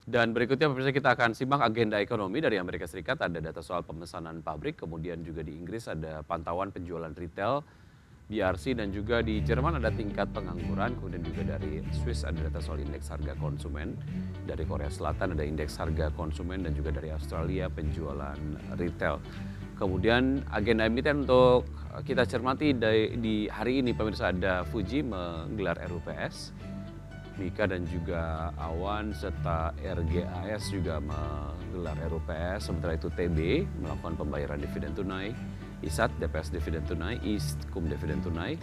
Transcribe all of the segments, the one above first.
Dan berikutnya pemirsa kita akan simak agenda ekonomi dari Amerika Serikat, ada data soal pemesanan pabrik, kemudian juga di Inggris ada pantauan penjualan retail, BRC dan juga di Jerman ada tingkat pengangguran, kemudian juga dari Swiss ada data soal indeks harga konsumen, dari Korea Selatan ada indeks harga konsumen dan juga dari Australia penjualan retail. Kemudian agenda emiten untuk kita cermati di hari ini pemirsa ada Fuji menggelar RUPS, Mika dan juga Awan serta RGAS juga menggelar RUPS, sementara itu TB melakukan pembayaran dividen tunai, ISAT DPS dividen tunai, ISTKUM dividen tunai,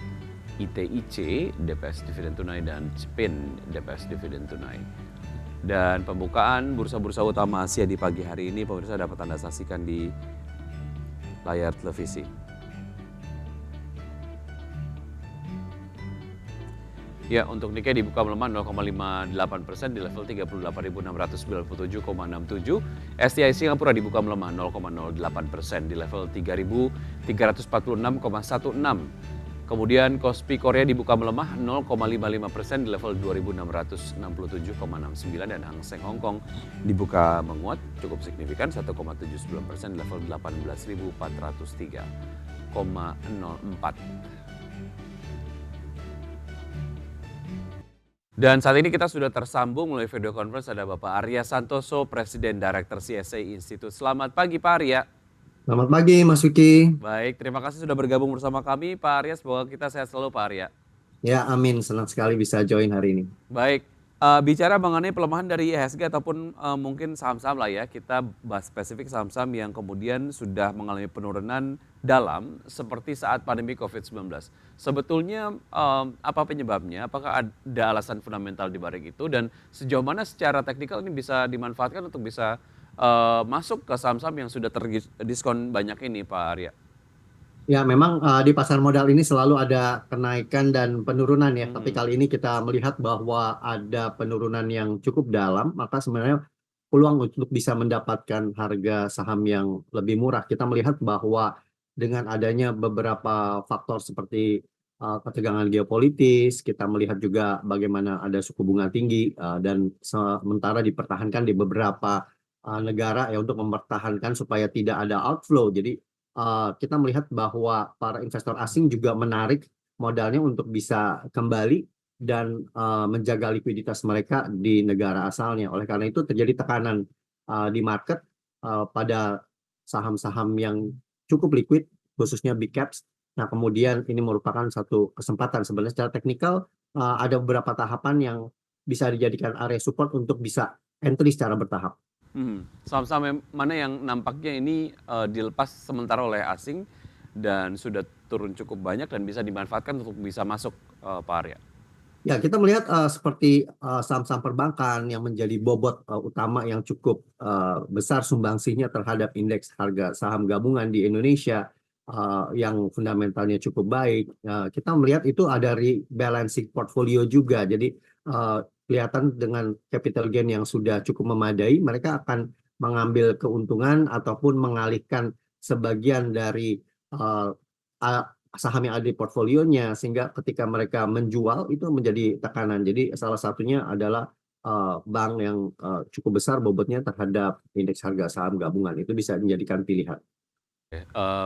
ITIC DPS dividen tunai dan SPIN DPS dividen tunai. Dan pembukaan bursa-bursa utama Asia di pagi hari ini pemirsa dapat Anda saksikan di layar televisi. Ya, untuk Nikkei dibuka melemah 0,58% di level 38.697,67. STI Singapura dibuka melemah 0,08% di level 3.346,16. Kemudian Kospi Korea dibuka melemah 0,55% di level 2.667,69 dan Hang Seng Hong Kong dibuka menguat cukup signifikan 1,79% di level 18.403,04. Dan saat ini kita sudah tersambung melalui video conference ada Bapak Arya Santoso, Presiden Director CSA Institute. Selamat pagi Pak Arya. Selamat pagi Mas Vicky. Baik, terima kasih sudah bergabung bersama kami Pak Arya. Semoga kita sehat selalu Pak Arya. Ya amin, senang sekali bisa join hari ini. Baik, bicara mengenai pelemahan dari IHSG ataupun mungkin saham-saham lah ya, kita bahas spesifik saham-saham yang kemudian sudah mengalami penurunan dalam seperti saat pandemi COVID-19. Sebetulnya apa penyebabnya? Apakah ada alasan fundamental di balik itu dan sejauh mana secara teknikal ini bisa dimanfaatkan untuk bisa masuk ke saham-saham yang sudah terdiskon banyak ini Pak Arya? Ya memang di pasar modal ini selalu ada kenaikan dan penurunan ya. Tapi kali ini kita melihat bahwa ada penurunan yang cukup dalam, maka sebenarnya peluang untuk bisa mendapatkan harga saham yang lebih murah. Kita melihat bahwa dengan adanya beberapa faktor seperti ketegangan geopolitis, kita melihat juga bagaimana ada suku bunga tinggi dan sementara dipertahankan di beberapa negara ya untuk mempertahankan supaya tidak ada outflow. Jadi kita melihat bahwa para investor asing juga menarik modalnya untuk bisa kembali dan menjaga likuiditas mereka di negara asalnya. Oleh karena itu terjadi tekanan di market pada saham-saham yang cukup liquid, khususnya big caps. Nah, kemudian ini merupakan satu kesempatan sebenarnya secara teknikal ada beberapa tahapan yang bisa dijadikan area support untuk bisa entry secara bertahap. Saham-saham mana yang nampaknya ini dilepas sementara oleh asing dan sudah turun cukup banyak dan bisa dimanfaatkan untuk bisa masuk Pak Arya? Ya, kita melihat seperti saham-saham perbankan yang menjadi bobot utama yang cukup besar sumbangsinya terhadap indeks harga saham gabungan di Indonesia yang fundamentalnya cukup baik. Kita melihat itu ada rebalancing portfolio juga. Jadi kelihatan dengan capital gain yang sudah cukup memadai, mereka akan mengambil keuntungan ataupun mengalihkan sebagian dari saham yang ada di portfolionya, sehingga ketika mereka menjual itu menjadi tekanan. Jadi salah satunya adalah bank yang cukup besar bobotnya terhadap indeks harga saham gabungan, itu bisa menjadikan pilihan.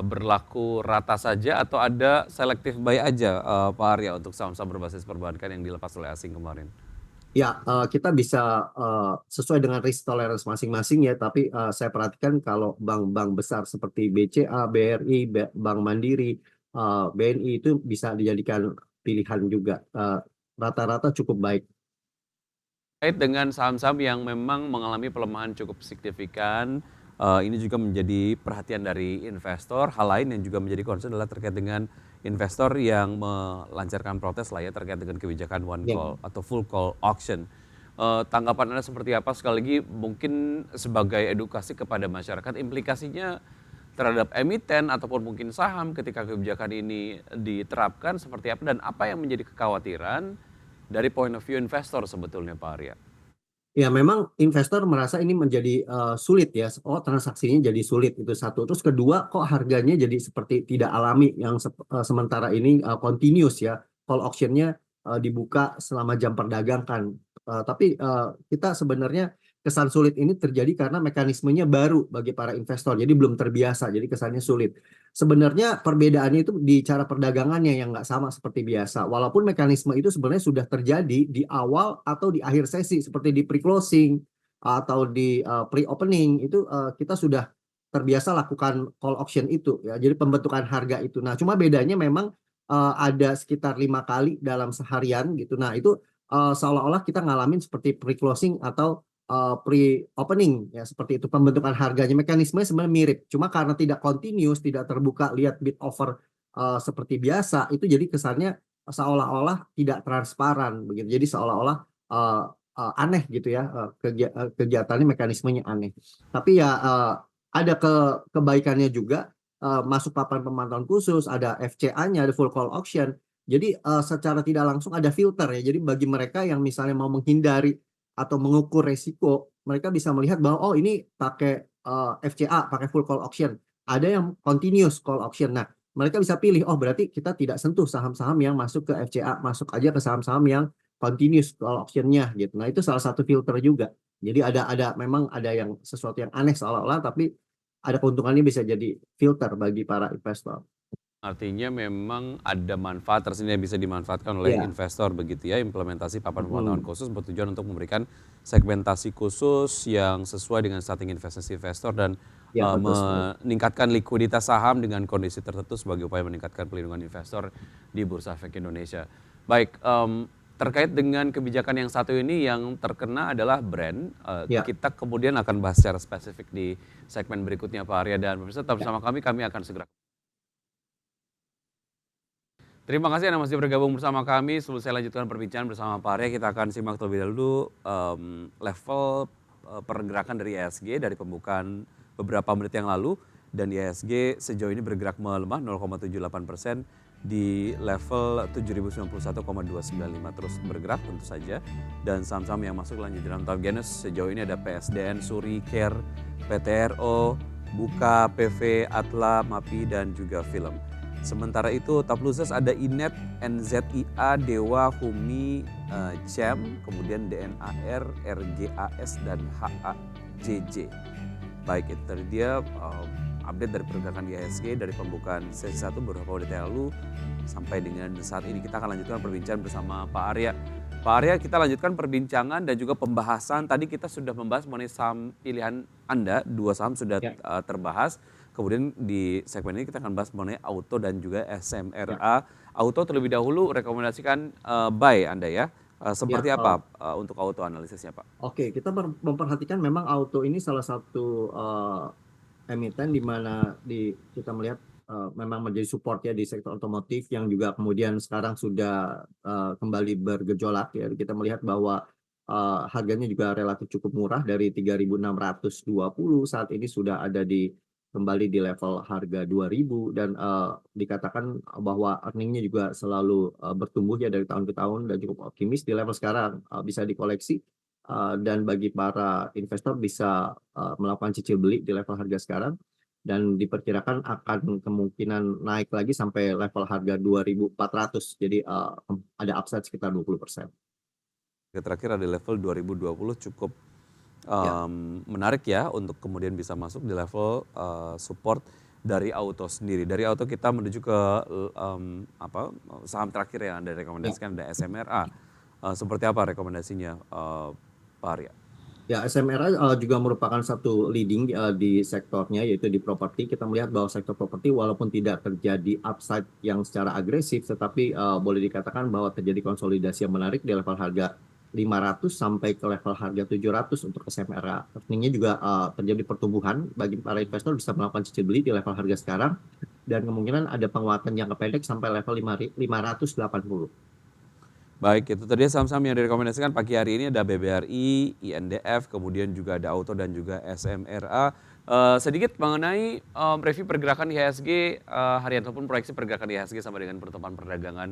Berlaku rata saja atau ada selektif buy aja Pak Arya untuk saham-saham berbasis perbankan yang dilepas oleh asing kemarin? Ya, kita bisa sesuai dengan risk tolerance masing-masing ya, tapi saya perhatikan kalau bank-bank besar seperti BCA, BRI, Bank Mandiri, BNI itu bisa dijadikan pilihan juga. Rata-rata cukup baik. Terkait dengan saham-saham yang memang mengalami pelemahan cukup signifikan, ini juga menjadi perhatian dari investor. Hal lain yang juga menjadi concern adalah terkait dengan investor yang melancarkan protes lah ya terkait dengan kebijakan one Ya. call atau full call auction. Tanggapan Anda seperti apa? Sekali lagi mungkin sebagai edukasi kepada masyarakat, implikasinya terhadap emiten ataupun mungkin saham ketika kebijakan ini diterapkan seperti apa dan apa yang menjadi kekhawatiran dari point of view investor sebetulnya Pak Arya? Ya, memang investor merasa ini menjadi sulit ya. Oh, transaksinya jadi sulit, itu satu. Terus kedua, kok harganya jadi seperti tidak alami yang sementara ini continuous ya. Call auction-nya dibuka selama jam perdagangan. Tapi kita sebenarnya kesan sulit ini terjadi karena mekanismenya baru bagi para investor, jadi belum terbiasa, jadi kesannya sulit. Sebenarnya perbedaannya itu di cara perdagangannya yang nggak sama seperti biasa. Walaupun mekanisme itu sebenarnya sudah terjadi di awal atau di akhir sesi, seperti di pre-closing atau di pre-opening, itu kita sudah terbiasa lakukan call option itu ya. Jadi pembentukan harga itu. Nah, cuma bedanya memang ada sekitar 5 kali dalam seharian gitu. Nah, itu seolah-olah kita ngalamin seperti pre-closing atau pre-opening ya, seperti itu pembentukan harganya, mekanismenya sebenarnya mirip, cuma karena tidak continuous, tidak terbuka lihat bid offer seperti biasa, itu jadi kesannya seolah-olah tidak transparan begitu, jadi seolah-olah aneh gitu ya, kegiatannya, mekanismenya aneh. Tapi ya ada kebaikannya juga, masuk papan pemantauan khusus, ada FCA-nya, ada full call auction. Jadi secara tidak langsung ada filter ya. Jadi bagi mereka yang misalnya mau menghindari atau mengukur resiko, mereka bisa melihat bahwa oh ini pakai FCA, pakai full call auction. Ada yang continuous call auction. Nah, mereka bisa pilih, oh berarti kita tidak sentuh saham-saham yang masuk ke FCA, masuk aja ke saham-saham yang continuous call auction-nya gitu. Nah, itu salah satu filter juga. Jadi ada memang ada yang sesuatu yang aneh seolah-olah, tapi ada keuntungannya, bisa jadi filter bagi para investor. Artinya memang ada manfaat tersendiri yang bisa dimanfaatkan oleh Ya. investor begitu ya, implementasi papan pemantauan Hmm. khusus bertujuan untuk memberikan segmentasi khusus yang sesuai dengan strategi investasi investor dan Ya, betul sekali. meningkatkan likuiditas saham dengan kondisi tertentu sebagai upaya meningkatkan pelindungan investor di Bursa Efek Indonesia. Baik, terkait dengan kebijakan yang satu ini yang terkena adalah brand, Ya. kita kemudian akan bahas secara spesifik di segmen berikutnya Pak Arya, dan pemirsa tetap bersama kami akan segera. Terima kasih Anda masih bergabung bersama kami. Sebelum saya lanjutkan perbincangan bersama Pak Arya, kita akan simak terlebih dahulu level pergerakan dari IHSG dari pembukaan beberapa menit yang lalu. Dan IHSG sejauh ini bergerak melemah 0,78% di level 7.091,295, terus bergerak tentu saja. Dan saham-saham yang masuk lanjut dalam target Genus sejauh ini ada PSDN, Suri, Care, PTRO, Buka, PV, Atla, MAPI, dan juga Film. Sementara itu top losers ada Inet, NZIA, Dewa, Humi, CEM, kemudian DNAR, RGAS, dan HAJJ. Baik, itu tadi dia update dari pergerakan di IHSG dari pembukaan sesi 1 beberapa menit yang lalu sampai dengan saat ini. Kita akan lanjutkan perbincangan bersama Pak Arya. Pak Arya, kita lanjutkan perbincangan dan juga pembahasan. Tadi kita sudah membahas mengenai saham pilihan Anda, 2 saham sudah terbahas. Kemudian di segmen ini kita akan bahas mengenai auto dan juga SMRA. Auto terlebih dahulu rekomendasikan buy Anda ya. Seperti apa untuk auto analisisnya Pak? Oke, kita memperhatikan memang auto ini salah satu emiten di mana kita melihat memang menjadi support ya di sektor otomotif yang juga kemudian sekarang sudah kembali bergejolak ya. Kita melihat bahwa harganya juga relatif cukup murah dari 3.620, saat ini sudah ada kembali di level harga 2.000, dan dikatakan bahwa earningnya juga selalu bertumbuh ya dari tahun ke tahun dan cukup optimis di level sekarang, bisa dikoleksi, dan bagi para investor bisa melakukan cicil beli di level harga sekarang, dan diperkirakan akan kemungkinan naik lagi sampai level harga 2.400, jadi ada upside sekitar 20%. Terakhir ada level 2020 cukup menarik ya untuk kemudian bisa masuk di level support dari auto sendiri. Dari auto kita menuju ke saham terakhir yang Anda rekomendasikan, ada SMRA. Seperti apa rekomendasinya Pak Arya? Ya, SMRA juga merupakan satu leading di sektornya, yaitu di properti. Kita melihat bahwa sektor properti walaupun tidak terjadi upside yang secara agresif, tetapi boleh dikatakan bahwa terjadi konsolidasi yang menarik di level harga 500 sampai ke level harga 700 untuk SMRA. Artinya juga terjadi pertumbuhan bagi para investor, bisa melakukan cicil beli di level harga sekarang, dan kemungkinan ada penguatan jangka pendek sampai level 580. Baik, itu tadi saham-saham yang direkomendasikan pagi hari ini. Ada BBRI, INDF, kemudian juga ada auto dan juga SMRA. Sedikit mengenai review pergerakan IHSG harian ataupun proyeksi pergerakan IHSG sampai dengan pertemuan perdagangan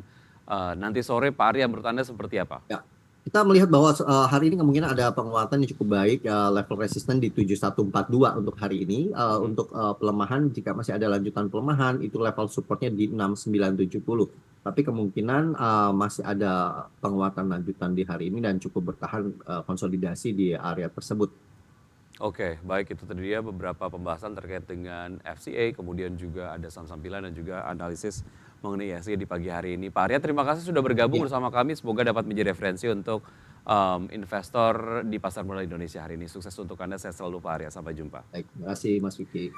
nanti sore. Pak Arya, menurut Anda seperti apa? Ya, kita melihat bahwa hari ini kemungkinan ada penguatan yang cukup baik, level resisten di 7142 untuk hari ini. Untuk pelemahan, jika masih ada lanjutan pelemahan, itu level supportnya di 6970. tapi kemungkinan masih ada penguatan lanjutan di hari ini dan cukup bertahan konsolidasi di area tersebut. Oke, baik itu tadi dia beberapa pembahasan terkait dengan FCA, kemudian juga ada saham-saham pilihan dan juga analisis mengenai IHSG di pagi hari ini. Pak Arya, terima kasih sudah bergabung Ya, bersama kami. Semoga dapat menjadi referensi untuk investor di pasar modal Indonesia hari ini. Sukses untuk Anda, saya selalu Pak Arya. Sampai jumpa. baik. Terima kasih Mas Vicky.